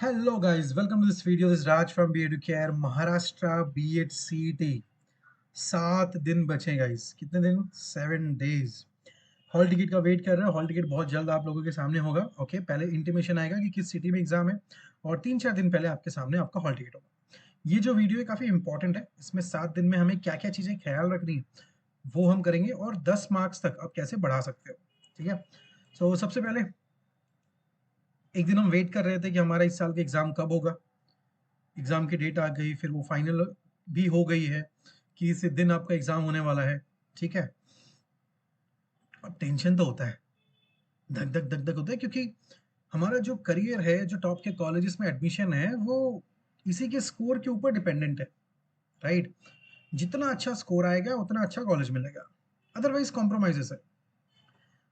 Hello guys, welcome to this video. This is Raj from B.Educare, Maharashtra B.Ed CET. 7 दिन बचे guys. कितने दिन? 7 days. Hall ticket का wait कर रहे हैं. हॉल टिकट बहुत जल्द आप लोगों के सामने होगा. ओके, पहले इंटीमेशन आएगा कि किस सिटी में एग्जाम है और 3-4 दिन पहले आपके सामने आपका हॉल टिकट होगा. ये जो वीडियो है काफी इंपॉर्टेंट है. इसमें 7 दिन में हमें क्या क्या चीजें ख्याल रखनी है वो हम करेंगे और 10 मार्क्स तक आप कैसे बढ़ा सकते हो. ठीक है. सो सबसे पहले एक दिन हम वेट कर रहे थे कि हमारा इस साल का एग्जाम कब होगा. एग्जाम की डेट आ गई, फिर वो फाइनल भी हो गई है कि इस दिन आपका एग्जाम होने वाला है. ठीक है. अब टेंशन तो होता है, धक धक धक धक होता है, क्योंकि हमारा जो करियर है, जो टॉप के कॉलेजेस में एडमिशन है, वो इसी के स्कोर के ऊपर डिपेंडेंट है. राइट. जितना अच्छा स्कोर आएगा उतना अच्छा कॉलेज मिलेगा, अदरवाइज कॉम्प्रोमाइजेस है.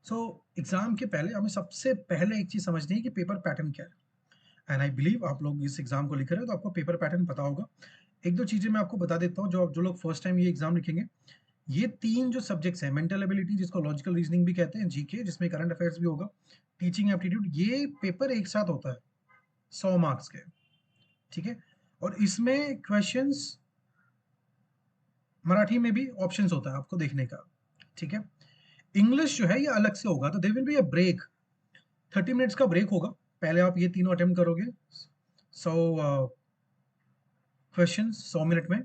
सो एग्जाम के पहले हमें सबसे पहले एक चीज समझनी है कि पेपर पैटर्न क्या है. एंड आई बिलीव आप लोग इस एग्जाम को लिख रहे हो तो आपको पेपर पैटर्न पता होगा. एक दो चीजें मैं आपको बता देता हूँ. जो लोग फर्स्ट टाइम ये एग्जाम लिखेंगे, ये 3 जो सब्जेक्ट्स हैं, मेंटल एबिलिटी जिसको लॉजिकल रीजनिंग भी कहते हैं, जीके जिसमें करंट अफेयर्स भी होगा, टीचिंग एप्टीट्यूड, ये पेपर एक साथ होता है 100 मार्क्स के. ठीक है. और इसमें क्वेश्चंस मराठी में भी ऑप्शंस होता है आपको देखने का. ठीक है. इंग्लिश जो है ये अलग से होगा, तो there will be a break. 30 minutes का ब्रेक होगा. पहले आप ये तीनों अटेम्प्ट करोगे 100 क्वेश्चन 100 मिनट में.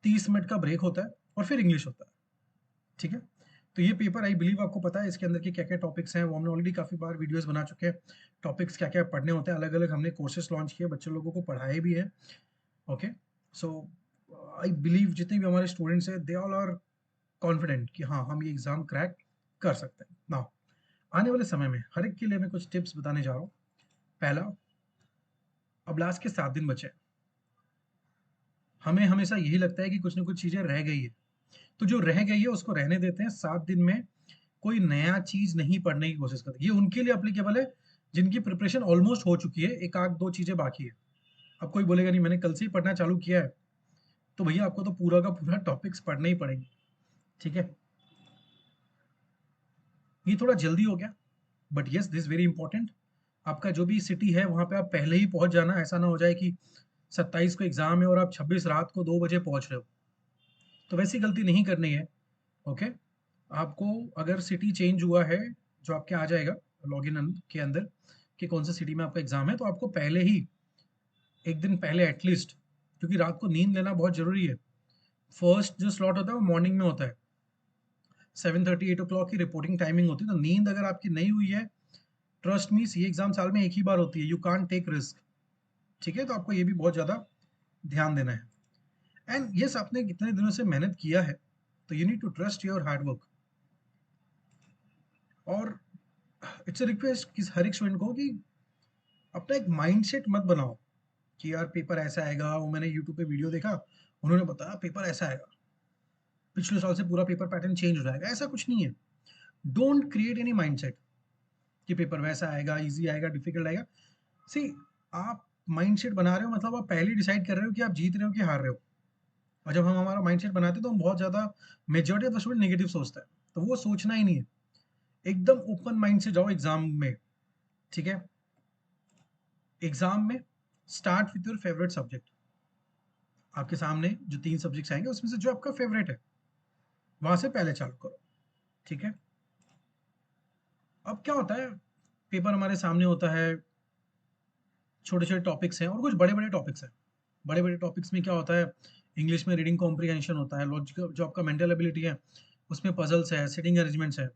30 मिनट का ब्रेक होता है और फिर इंग्लिश होता है. ठीक है. तो ये पेपर आई बिलीव आपको पता है इसके अंदर के क्या क्या टॉपिक्स हैं, वो हमने ऑलरेडी काफी बार वीडियोस बना चुके हैं. टॉपिक्स क्या क्या पढ़ने होते हैं, अलग अलग हमने कोर्सेस लॉन्च किए, बच्चे लोगों को पढ़ाए भी है. ओके. सो आई बिलीव जितने भी हमारे स्टूडेंट्स हैं, दे ऑल आर कॉन्फिडेंट कि हाँ, हम ये एग्जाम क्रैक कर सकते हैं. नाउ आने वाले समय में हर एक के लिए मैं कुछ टिप्स बताने जा रहा हूँ. पहला, अब लास्ट के 7 दिन बचे हैं. हमें हमेशा यही लगता है कि कुछ ना कुछ चीजें रह गई है, तो जो रह गई है उसको रहने देते हैं. 7 दिन में कोई नया चीज नहीं पढ़ने की कोशिश करते. ये उनके लिए अप्लीकेबल है जिनकी प्रिपरेशन ऑलमोस्ट हो चुकी है, एक आध दो चीजें बाकी है. अब कोई बोलेगा नहीं मैंने कल से ही पढ़ना चालू किया है, तो भैया आपको तो पूरा का पूरा टॉपिक्स पढ़ने ही पड़ेंगे. ठीक है. ये थोड़ा जल्दी हो गया, but yes this very important. आपका जो भी सिटी है वहां पे आप पहले ही पहुंच जाना. ऐसा ना हो जाए कि 27 को एग्जाम है और आप 26 रात को 2 बजे पहुंच रहे हो, तो वैसी गलती नहीं करनी है. ओके. आपको अगर सिटी चेंज हुआ है, जो आपके आ जाएगा लॉगिन के अंदर कि कौन सा सिटी में आपका एग्जाम है, तो आपको पहले ही एक दिन पहले एटलीस्ट, क्योंकि रात को नींद लेना बहुत जरूरी है. फर्स्ट जो स्लॉट होता है वो मॉर्निंग में होता है. 7:30 8 o'clock की रिपोर्टिंग टाइमिंग होती है. तो नींद अगर आपकी नहीं हुई है, ट्रस्ट मीस ये एग्जाम साल में एक ही बार होती है. You can't take risk. ठीक है. तो आपको ये भी बहुत ज्यादा ध्यान देना है. एंड यस, आपने इतने दिनों से मेहनत किया है, तो you need to trust your hard work. और इट्स अ रिक्वेस्ट कि हर एक स्टूडेंट को कि अपना एक माइंडसेट मत बनाओ कि यार पेपर ऐसा आएगा. वो मैंने यूट्यूब पे वीडियो देखा, उन्होंने बताया पेपर ऐसा आएगा, पिछले साल से पूरा पेपर पैटर्न चेंज हो जाएगा. ऐसा कुछ नहीं है. डोंट क्रिएट एनी माइंडसेट कि पेपर वैसा आएगा, इजी आएगा, डिफिकल्ट आएगा. सी, आप माइंडसेट बना रहे हो मतलब आप पहले डिसाइड कर रहे हो कि आप जीत रहे हो कि हार रहे हो. और जब हम हमारा माइंडसेट बनाते हैं तो हम बहुत ज्यादा, majority of the student negative सोचता है. तो वो सोचना ही नहीं है. एकदम ओपन माइंड से जाओ एग्जाम में. ठीक है. एग्जाम में start with your favourite subject. आपके सामने जो 3 सब्जेक्ट्स आएंगे उसमें से जो आपका फेवरेट है वहां से पहले चालू करो. ठीक है. अब क्या होता है, पेपर हमारे सामने होता है, छोटे छोटे टॉपिक्स हैं और कुछ बड़े बड़े टॉपिक्स हैं. बड़े बड़े टॉपिक्स में क्या होता है, इंग्लिश में रीडिंग कॉम्प्रिहेंशन होता है, लॉजिकल जो आपका मेंटल एबिलिटी है उसमें पजल्स है, सिटिंग अरेंजमेंट्स है.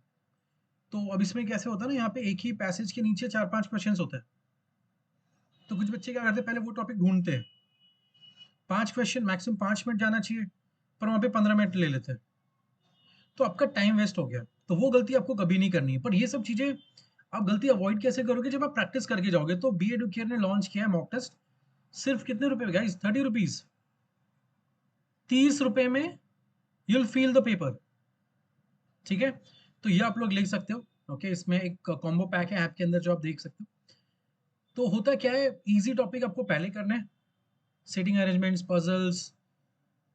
तो अब इसमें कैसे होता है ना, यहाँ पे एक ही पैसेज के नीचे 4-5 क्वेश्चंस होते हैं. तो कुछ बच्चे क्या करते हैं, पहले वो टॉपिक ढूंढते हैं. 5 क्वेश्चन, मैक्सिमम 5 मिनट जाना चाहिए, पर वहां पे 15 मिनट ले लेते हैं. तो आपका टाइम वेस्ट हो गया. तो वो गलती आपको कभी नहीं करनी है. पर ये सब चीजें आप गलती अवॉइड कैसे करोगे, जब आप प्रैक्टिस करके जाओगे. तो बी एडुकेयर ने लॉन्च किया है मॉक टेस्ट. सिर्फ कितने रुपए गाइस? 30 रुपीज. 30 रुपए में यूल फील द पेपर. ठीक है. तो ये आप लोग लिख सकते हो. ओके. इसमें एक कॉम्बो पैक है ऐप के अंदर जो आप देख सकते हो. तो होता क्या है, इजी टॉपिक आपको पहले करना है. सिटिंग अरेंजमेंट्स, पजल्स,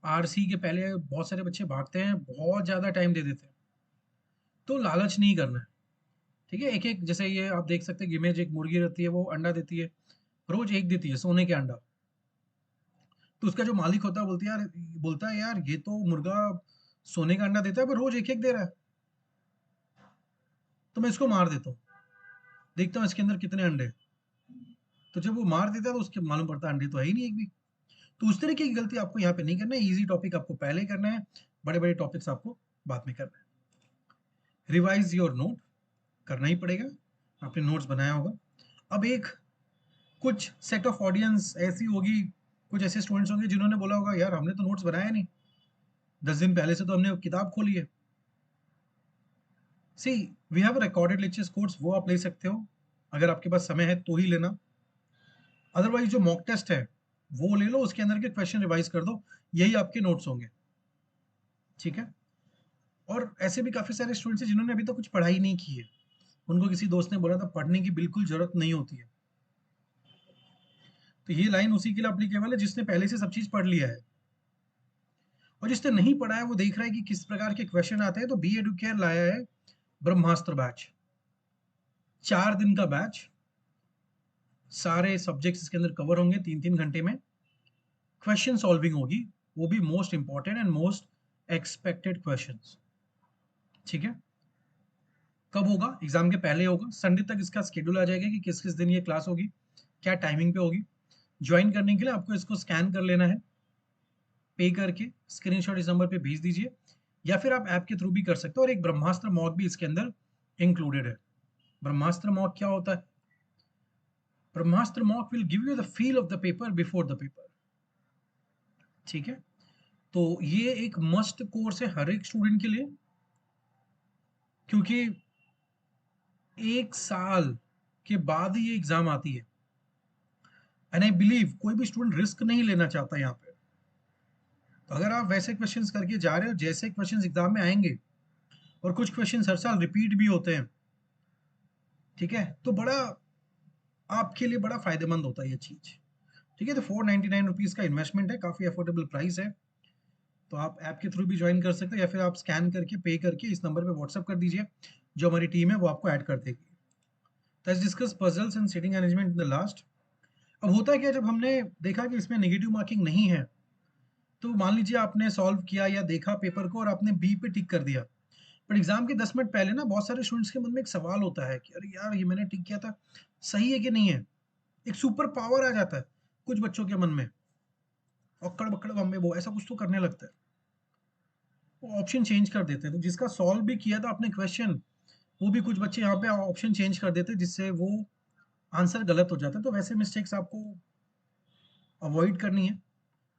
आरसी के पहले बहुत सारे बच्चे भागते हैं, बहुत ज्यादा टाइम दे देते हैं. तो लालच नहीं करना है. ठीक है. एक एक, जैसे ये आप देख सकते हैं, इमेज एक मुर्गी रहती है, वो अंडा देती है. रोज एक देती है सोने के अंडा। तो उसका जो मालिक होता है बोलता है यार ये तो मुर्गा सोने का अंडा देता है पर रोज एक एक दे रहा है, तो मैं इसको मार देता हूँ, देखता हूँ इसके अंदर कितने अंडे हैं। तो जब वो मार देता है तो उसके मालूम पड़ता है अंडे तो है ही नहीं एक भी। तो उस तरीके की गलती आपको यहाँ पे नहीं करना है, इजी टॉपिक आपको पहले ही करना है, बड़े बड़े टॉपिक्स आपको बाद में करना है। रिवाइज योर नोट करना ही पड़ेगा, आपने नोट्स बनाया होगा। अब एक कुछ सेट ऑफ ऑडियंस ऐसी होगी, कुछ ऐसे स्टूडेंट्स होंगे जिन्होंने बोला होगा यार हमने तो नोट्स बनाया नहीं, 10 दिन पहले से तो हमने किताब खोली है। See we have recorded lectures course, वो आप ले सकते हो अगर आपके पास समय है तो ही लेना। अदरवाइज जो मॉक टेस्ट है वो ले लो, उसके अंदर के क्वेश्चन रिवाइज कर दो, यही आपके नोट्स होंगे। ठीक है। और ऐसे भी काफी सारे स्टूडेंट्स हैं जिन्होंने अभी तक कुछ पढ़ाई नहीं की है, उनको किसी दोस्त ने बोला था पढ़ने की बिल्कुल जरूरत नहीं होती है। तो ये लाइन उसी के लिए अप्लीकेबल है जिसने पहले से सब चीज पढ़ लिया है, और जिसने नहीं पढ़ा है वो देख रहा है कि किस प्रकार के क्वेश्चन आते हैं। तो बी एडुकेयर लाया है ब्रह्मास्त्र बैच, 4 दिन का बैच, सारे सब्जेक्ट्स इसके अंदर कवर होंगे 3-3 घंटे में, क्वेश्चन सॉल्विंग होगी, वो भी most important and most expected questions. ठीक है। कब होगा? एग्जाम के पहले होगा, संडे तक इसका शेड्यूल आ जाएगा कि किस किस दिन ये क्लास होगी, क्या टाइमिंग पे होगी। ज्वाइन करने के लिए आपको इसको स्कैन कर लेना है, पे करके स्क्रीनशॉट इस नंबर पे भेज दीजिए, या फिर आप ऐप के थ्रू भी कर सकते हो। और एक ब्रह्मास्त्र मॉक भी इसके अंदर इंक्लूडेड है। ब्रह्मास्त्र मॉक क्या होता है? Brahmastra mock will give you the feel of the paper before the paper. ठीक है। तो ये एक मस्ट कोर्स है हर एक स्टूडेंट के लिए, क्योंकि 1 साल के बाद ही ये एग्जाम आती है। एंड आई बिलीव कोई भी स्टूडेंट रिस्क नहीं लेना चाहता यहाँ पे। तो अगर आप वैसे क्वेश्चंस करके जा रहे हो जैसे क्वेश्चंस एग्जाम में आएंगे, और कुछ क्वेश्चंस हर साल रिपीट भी होते हैं, ठीक है, तो बड़ा आपके लिए बड़ा फायदेमंद होता है ये चीज। ठीक है। तो 499 रुपीज का इन्वेस्टमेंट है, काफी अफोर्डेबल प्राइस है। तो आप ऐप के थ्रू भी ज्वाइन कर सकते हो, या फिर आप स्कैन करके पे करके इस नंबर पे व्हाट्सअप कर दीजिए, जो हमारी टीम है वो आपको ऐड कर देगी। Let's discuss puzzles and seating arrangement in the last. अब होता क्या, जब हमने देखा कि इसमें नेगेटिव मार्किंग नहीं है, तो मान लीजिए आपने सॉल्व किया या देखा पेपर को और आपने बी पे टिक कर दिया, पर एग्जाम के 10 मिनट पहले ना बहुत सारे स्टूडेंट्स के मन में एक सवाल होता है कि अरे यार ये मैंने टिक किया था, सही है कि नहीं है। एक सुपर पावर आ जाता है कुछ बच्चों के मन में, अक्कड़ बक्कड़ बम्बे वो ऐसा कुछ तो करने लगता है, वो ऑप्शन चेंज कर देते हैं। तो जिसका सॉल्व भी किया था आपने क्वेश्चन, वो भी कुछ बच्चे यहाँ पे ऑप्शन चेंज कर देते हैं, जिससे वो आंसर गलत हो जाता है। तो वैसे मिस्टेक्स आपको अवॉइड करनी है।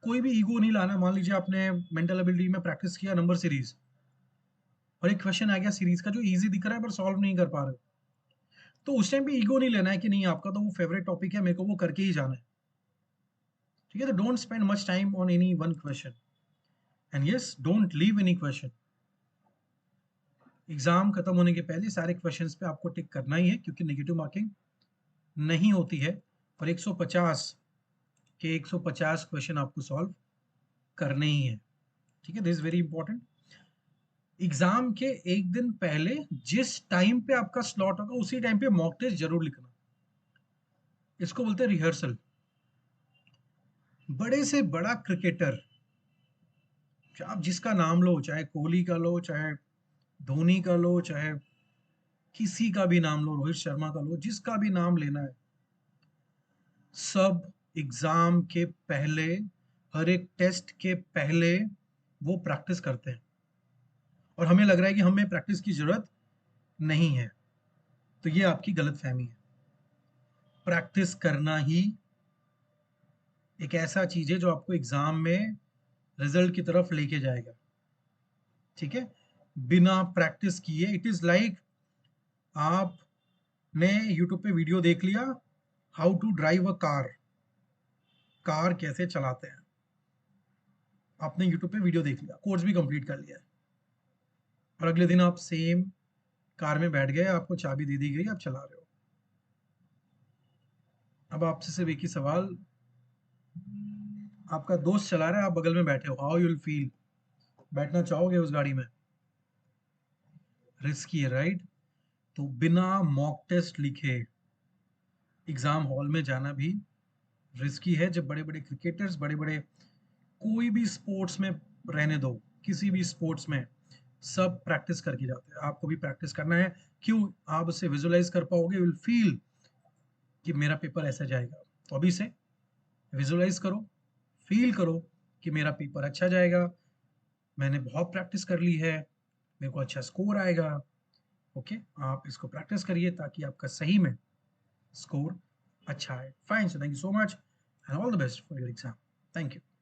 कोई भी ईगो नहीं लाना। मान लीजिए आपने मेंटल एबिलिटी में प्रैक्टिस किया नंबर सीरीज, और एक क्वेश्चन आ गया सीरीज का जो इजी दिख रहा है पर सॉल्व नहीं कर पा रहे हो, तो उस टाइम पे ईगो नहीं लेना है कि नहीं आपका तो वो फेवरेट टॉपिक है, मेरे को वो करके ही जाना है। ठीक है। तो don't spend much time on any one question, and yes don't leave any question. Exam खत्म होने के पहले सारे क्वेश्चंस पे आपको टिक करना ही है, क्योंकि नेगेटिव मार्किंग नहीं होती है, और 150 के 150 क्वेश्चन आपको सॉल्व करने ही है। ठीक है। This is very important. Exam के एक दिन पहले जिस टाइम पे आपका स्लॉट होगा उसी टाइम पे मॉक टेस्ट जरूर लिखना, इसको बोलते हैं रिहर्सल। बड़े से बड़ा क्रिकेटर, आप जिसका नाम लो, चाहे कोहली का लो, चाहे धोनी का लो, चाहे किसी का भी नाम लो, रोहित शर्मा का लो, जिसका भी नाम लेना है, सब एग्जाम के पहले, हर एक टेस्ट के पहले वो प्रैक्टिस करते हैं, और हमें लग रहा है कि हमें प्रैक्टिस की जरूरत नहीं है। तो ये आपकी गलतफहमी है। प्रैक्टिस करना ही एक ऐसा चीज है जो आपको एग्जाम में रिजल्ट की तरफ लेके जाएगा। ठीक है। बिना प्रैक्टिस किए इट इज लाइक आपने यूट्यूब पे वीडियो देख लिया how to drive a car, car कैसे चलाते हैं, आपने यूट्यूब पे वीडियो देख लिया, कोर्स भी कंप्लीट कर लिया है, और अगले दिन आप सेम कार में बैठ गए, आपको चाबी दे दी गई, आप चला रहे हो। अब आपसे सिर्फ एक ही सवाल, आपका दोस्त चला रहा है, आप बगल में बैठे हो, हाउ यू विल फील? बैठना चाहोगे उस गाड़ी में? रिस्की है, राइट? तो बिना मॉक टेस्ट लिखे एग्जाम हॉल में जाना भी रिस्की है जब बड़े-बड़े क्रिकेटर्स, बड़े-बड़े कोई भी स्पोर्ट्स में रहने दो, किसी भी स्पोर्ट्स में, सब प्रैक्टिस करके जाते हैं। आपको भी प्रैक्टिस करना है। क्यों? आप उसे विजुअलाइज़ कर पाओगे, यू विल फील कि मेरा पेपर ऐसा जाएगा। तो अभी से विजुअलाइज़ करो, फ़ील करो कि मेरा पेपर अच्छा जाएगा, मैंने बहुत प्रैक्टिस कर ली है, मेरे को अच्छा स्कोर आएगा। ओके? आप इसको प्रैक्टिस करिए ताकि आपका सही में स्कोर अच्छा आए। Fine, so thank you so much and all the best for your exam. Thank you.